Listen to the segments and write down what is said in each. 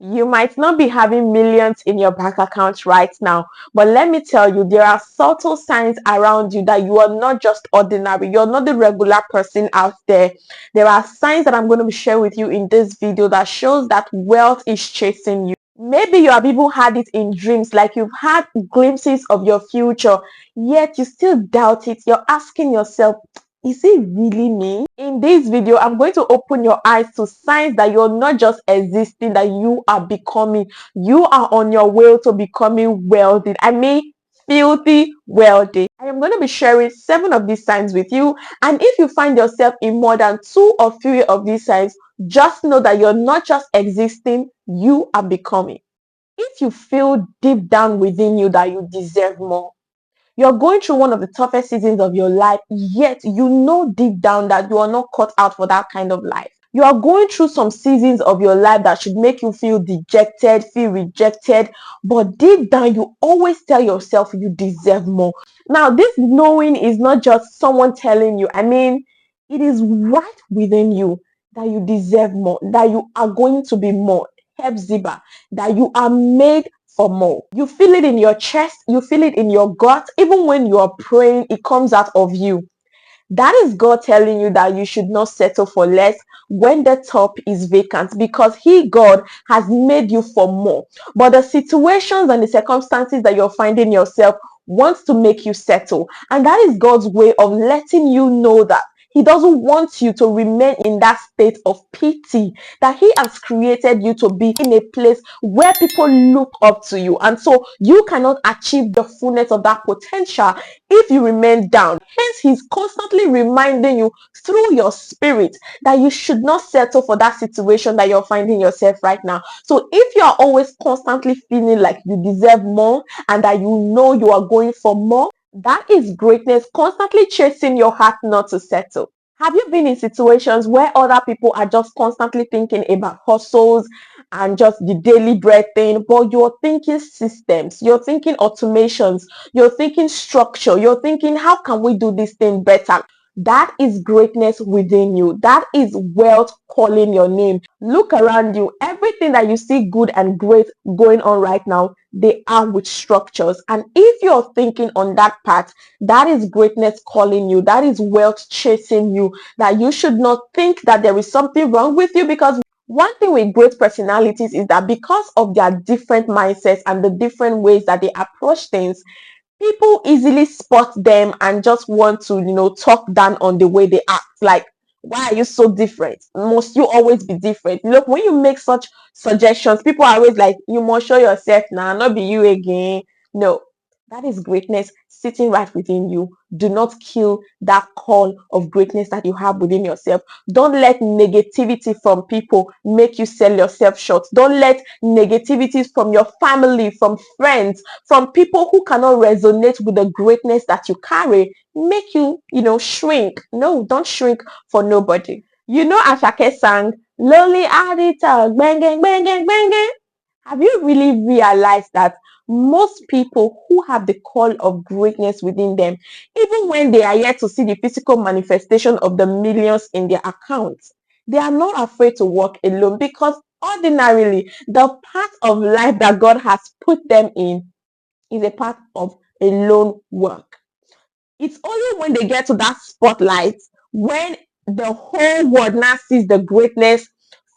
You might not be having millions in your bank account right now, but let me tell you, there are subtle signs around you that you are not just ordinary. You're not the regular person out there. There are signs that I'm going to be sharing with you in this video that shows that wealth is chasing you. Maybe you have even had it in dreams, like you've had glimpses of your future, yet you still doubt it. You're asking yourself, is it really me? In this video, I'm going to open your eyes to signs that you're not just existing, that you are becoming. You are on your way to becoming wealthy. I mean, filthy wealthy. I am going to be sharing 7 of these signs with you. And if you find yourself in more than 2 or 3 of these signs, just know that you're not just existing, you are becoming. If you feel deep down within you that you deserve more, you're going through one of the toughest seasons of your life, yet you know deep down that you are not cut out for that kind of life. You are going through some seasons of your life that should make you feel dejected, feel rejected, but deep down you always tell yourself you deserve more. Now, this knowing is not just someone telling you. I mean, it is right within you that you deserve more, that you are going to be more. Hebziba, that you are made for more. You feel it in your chest, you feel it in your gut. Even when you are praying, it comes out of you. That is God telling you that you should not settle for less when the top is vacant, because He, God, has made you for more. But the situations and the circumstances that you're finding yourself wants to make you settle. And that is God's way of letting you know that He doesn't want you to remain in that state of pity, that He has created you to be in a place where people look up to you. And so you cannot achieve the fullness of that potential if you remain down. Hence, He's constantly reminding you through your spirit that you should not settle for that situation that you're finding yourself right now. So if you are always constantly feeling like you deserve more and that you know you are going for more, that is greatness constantly chasing your heart not to settle. Have you been in situations where other people are just constantly thinking about hustles and just the daily bread thing, but you're thinking systems, you're thinking automations, you're thinking structure, you're thinking, how can we do this thing better? That is greatness within you. That is wealth calling your name. Look around you. Everything that you see good and great going on right now, they are with structures. And if you're thinking on that path, that is greatness calling you. That is wealth chasing you. That you should not think that there is something wrong with you, because one thing with great personalities is that because of their different mindsets and the different ways that they approach things, people easily spot them and just want to, talk down on the way they act. Like, why are you so different? Must you always be different? Look, when you make such suggestions, people are always like, you must show yourself now, not be you again. No, that is greatness sitting right within you. Do not kill that call of greatness that you have within yourself. Don't let negativity from people make you sell yourself short. Don't let negativities from your family, from friends, from people who cannot resonate with the greatness that you carry make you, shrink. No, don't shrink for nobody. Ashake sang, Lonely Adita, banging, banging, banging. Have you really realized that most people who have the call of greatness within them, even when they are yet to see the physical manifestation of the millions in their accounts, they are not afraid to walk alone, because ordinarily the path of life that God has put them in is a path of alone work. It's only when they get to that spotlight, when the whole world now sees the greatness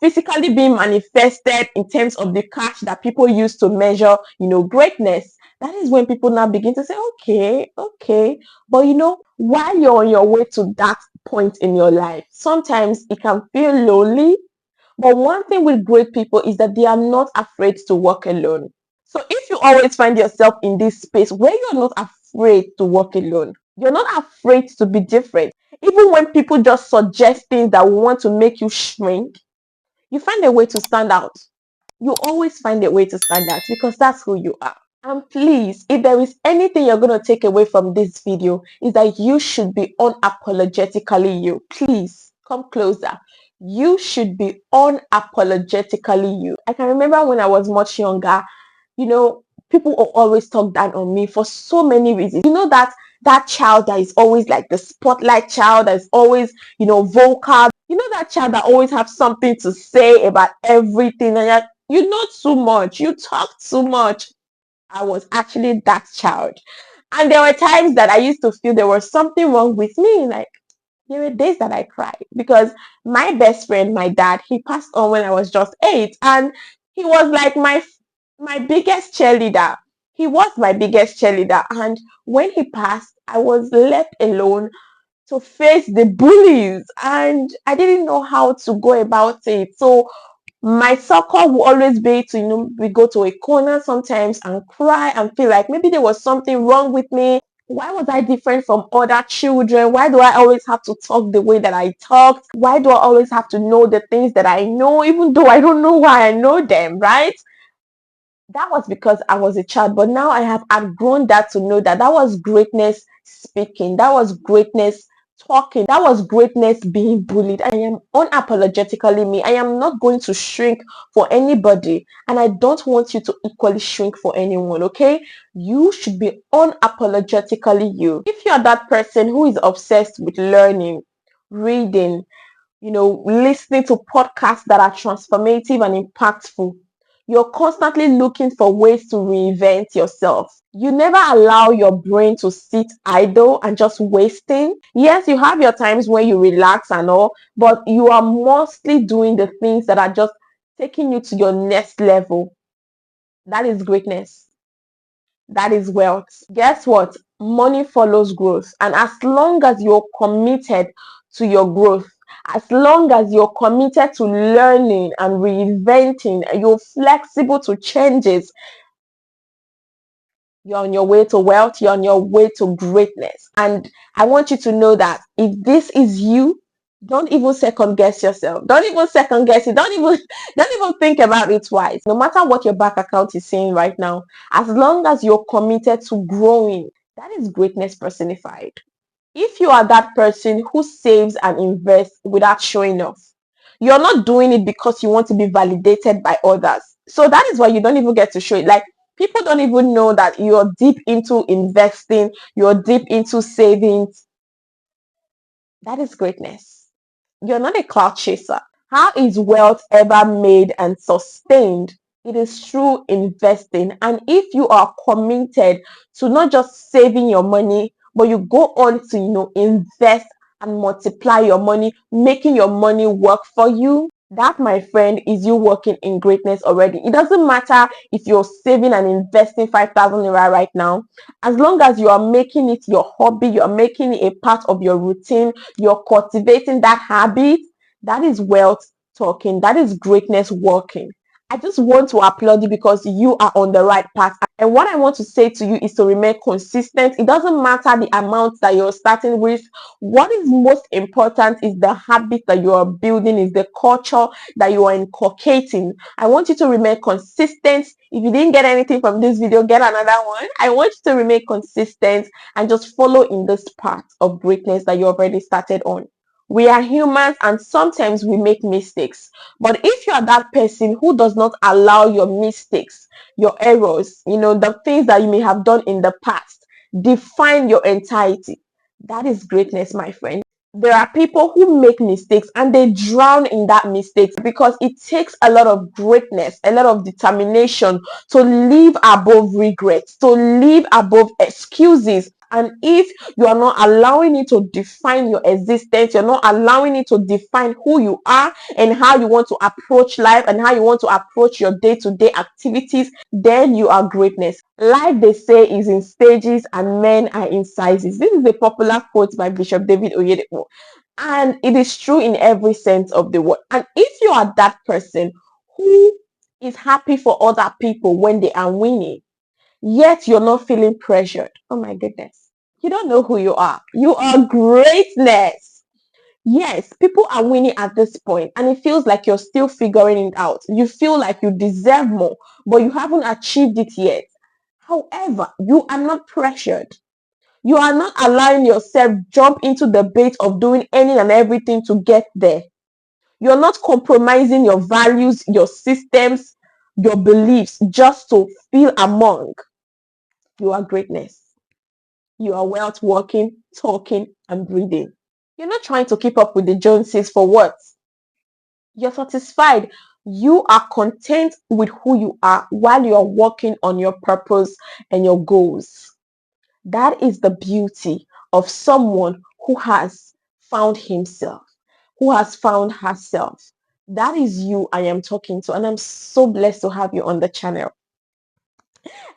physically being manifested in terms of the cash that people use to measure, greatness. That is when people now begin to say, okay. But while you're on your way to that point in your life, sometimes it can feel lonely. But one thing with great people is that they are not afraid to walk alone. So if you always find yourself in this space where you're not afraid to walk alone, you're not afraid to be different, even when people just suggest things that want to make you shrink, you find a way to stand out. You always find a way to stand out, because that's who you are. And please, if there is anything you're going to take away from this video, is that you should be unapologetically you. Please come closer. You should be unapologetically you. I can remember when I was much younger, people will always talk down on me for so many reasons. That child that is always like the spotlight child, that is always, vocal. That child that always have something to say about everything, and You know too much. You talk too much. I was actually that child. And there were times that I used to feel there was something wrong with me. Like, there were days that I cried because my best friend, my dad, he passed on when I was just 8, and he was like my biggest cheerleader. He was my biggest cheerleader, and when he passed, I was left alone to face the bullies, and I didn't know how to go about it. So my circle will always be to, we go to a corner sometimes and cry and feel like maybe there was something wrong with me. Why was I different from other children? Why do I always have to talk the way that I talked? Why do I always have to know the things that I know, even though I don't know why I know them, right? That was because I was a child, but now I have outgrown that to know that that was greatness speaking, that was greatness talking, that was greatness being bullied. I am unapologetically me. I am not going to shrink for anybody, and I don't want you to equally shrink for anyone, okay? You should be unapologetically you. If you're that person who is obsessed with learning, reading, listening to podcasts that are transformative and impactful, you're constantly looking for ways to reinvent yourself. You never allow your brain to sit idle and just wasting. Yes, you have your times when you relax and all, but you are mostly doing the things that are just taking you to your next level. That is greatness. That is wealth. Guess what? Money follows growth. And as long as you're committed to your growth, as long as you're committed to learning and reinventing, and you're flexible to changes, you're on your way to wealth, you're on your way to greatness. And I want you to know that if this is you, don't even second guess yourself. Don't even second guess it. Don't even think about it twice. No matter what your bank account is saying right now, as long as you're committed to growing, that is greatness personified. If you are that person who saves and invests without showing off, you're not doing it because you want to be validated by others. So that is why you don't even get to show it. Like, people don't even know that you're deep into investing, you're deep into savings. That is greatness. You're not a cloud chaser. How is wealth ever made and sustained? It is through investing. And if you are committed to not just saving your money, but you go on to, invest and multiply your money, making your money work for you, that, my friend, is you working in greatness already. It doesn't matter if you're saving and investing 5,000 naira right now. As long as you are making it your hobby, you're making it a part of your routine, you're cultivating that habit, that is wealth talking. That is greatness working. I just want to applaud you because you are on the right path. And what I want to say to you is to remain consistent. It doesn't matter the amount that you're starting with. What is most important is the habit that you are building, is the culture that you are inculcating. I want you to remain consistent. If you didn't get anything from this video, get another one. I want you to remain consistent and just follow in this path of greatness that you already started on. We are humans and sometimes we make mistakes. But if you are that person who does not allow your mistakes, your errors, the things that you may have done in the past, define your entirety, that is greatness, my friend. There are people who make mistakes and they drown in that mistake because it takes a lot of greatness, a lot of determination to live above regrets, to live above excuses. And if you are not allowing it to define your existence, you're not allowing it to define who you are and how you want to approach life and how you want to approach your day-to-day activities, then you are greatness. Life, they say, is in stages and men are in sizes. This is a popular quote by Bishop David Ogierioba, and it is true in every sense of the word. And if you are that person who is happy for other people when they are winning, yet you're not feeling pressured, oh my goodness, you don't know who you are. You are greatness. Yes, people are winning at this point, and it feels like you're still figuring it out. You feel like you deserve more, but you haven't achieved it yet. However, you are not pressured. You are not allowing yourself jump into the bait of doing any and everything to get there. You're not compromising your values, your systems, your beliefs just to feel among. You are greatness. You are wealth walking, talking, and breathing. You're not trying to keep up with the Joneses for what? You're satisfied You are content with who you are while you're working on your purpose and your goals. That is the beauty of someone who has found himself, who has found herself. That is you I am talking to, and I'm so blessed to have you on the channel.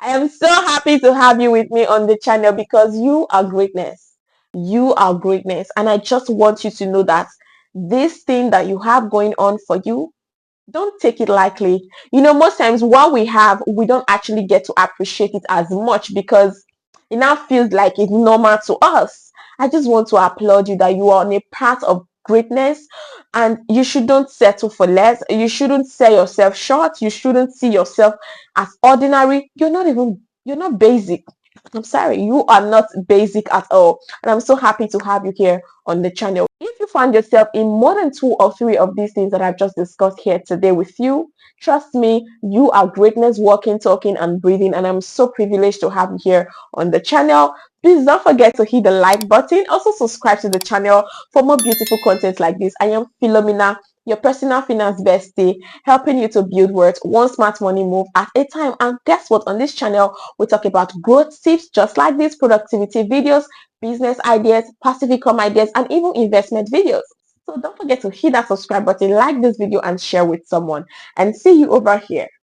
I am so happy to have you with me on the channel because you are greatness. You are greatness. And I just want you to know that this thing that you have going on for you, don't take it lightly. Most times what we have, we don't actually get to appreciate it as much because it now feels like it's normal to us. I just want to applaud you that you are on a path of greatness, and you shouldn't settle for less. You shouldn't sell yourself short. You shouldn't see yourself as ordinary. You're not basic. I'm sorry, you are not basic at all. And I'm so happy to have you here on the channel. If you find yourself in more than 2 or 3 of these things that I've just discussed here today with you, trust me, you are greatness walking, talking, and breathing. And I'm so privileged to have you here on the channel. Please don't forget to hit the like button. Also subscribe to the channel for more beautiful content like this. I am Philomena, your personal finance bestie, helping you to build wealth one smart money move at a time. And guess what? On this channel, we talk about growth tips just like this, productivity videos, business ideas, passive income ideas, and even investment videos. So don't forget to hit that subscribe button, like this video, and share with someone. And see you over here.